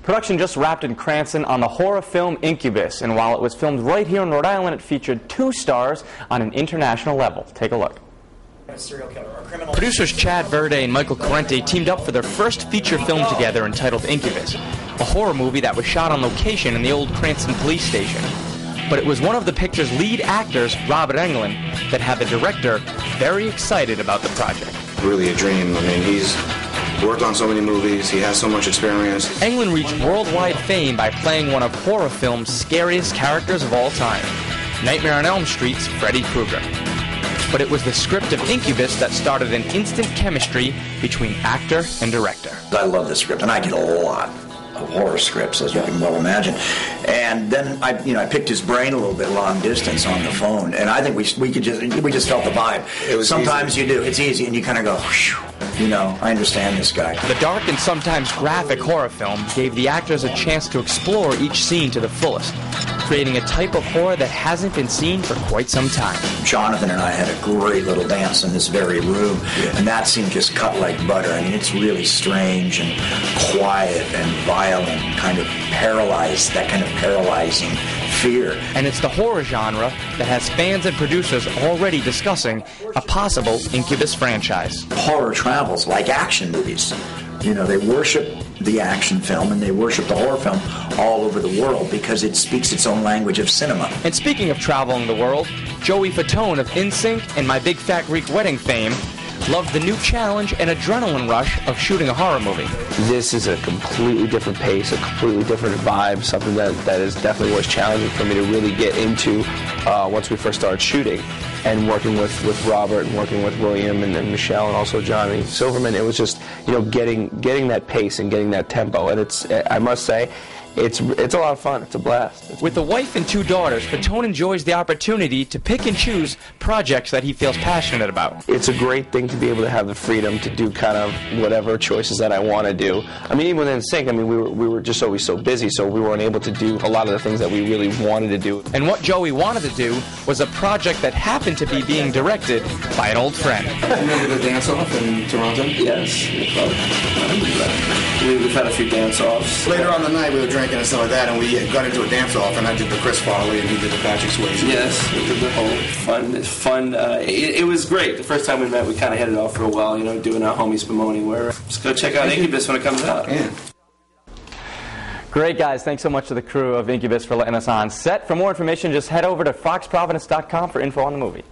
Production just wrapped in Cranston on the horror film Incubus, and while it was filmed right here in Rhode Island, it featured 2 stars on an international level. Take a look. Producers Chad Verde and Michael Corrente teamed up for their first feature film together entitled Incubus, a horror movie that was shot on location in the old Cranston police station. But it was one of the picture's lead actors, Robert Englund, that had the director very excited about the project. Really a dream. I mean, he's worked on so many movies, he has so much experience. Englund reached worldwide fame by playing one of horror film's scariest characters of all time, Nightmare on Elm Street's Freddy Krueger. But it was the script of Incubus that started an instant chemistry between actor and director. I love the script, and I get a lot of horror scripts, as you can well imagine. And then I picked his brain a little bit long distance on the phone, and I think we just felt the vibe. It was sometimes easy. You do, it's easy, and you kind of go, whew, I understand this guy. The dark and sometimes graphic horror film gave the actors a chance to explore each scene to the fullest, creating a type of horror that hasn't been seen for quite some time. Jonathan and I had a great little dance in this very room, and that scene just cut like butter. I mean, it's really strange and quiet and violent, and kind of paralyzed, that kind of paralyzing fear. And it's the horror genre that has fans and producers already discussing a possible Incubus franchise. Horror travels like action movies. They worship the action film and they worship the horror film all over the world because it speaks its own language of cinema. And speaking of traveling the world, Joey Fatone of NSYNC and My Big Fat Greek Wedding fame loved the new challenge and adrenaline rush of shooting a horror movie. This is a completely different pace, a completely different vibe, something that is definitely was challenging for me to really get into once we first started shooting. And working with Robert and working with William and Michelle and also Johnny Silverman, it was just getting that pace and getting that tempo. And I must say, it's a lot of fun. It's a blast. With a wife and 2 daughters, Fatone enjoys the opportunity to pick and choose projects that he feels passionate about. It's a great thing to be able to have the freedom to do kind of whatever choices that I want to do. I mean, even in sync, we were just always so busy, so we weren't able to do a lot of the things that we really wanted to do. And what Joey wanted to do was a project that happened to be being directed by an old friend. Remember the dance-off in Toronto? Yes. We've had a few dance-offs. Later on the night, we were drinking and stuff like that, and we got into a dance-off, and I did the Chris Farley, and he did the Patrick Swayze. Yes, we did the whole fun. It was great. The first time we met, we kind of hit it off for a while, doing our homies bemoaning. Where just go check out Incubus when it comes out. Yeah. Great, guys. Thanks so much to the crew of Incubus for letting us on set. For more information, just head over to foxprovidence.com for info on the movie.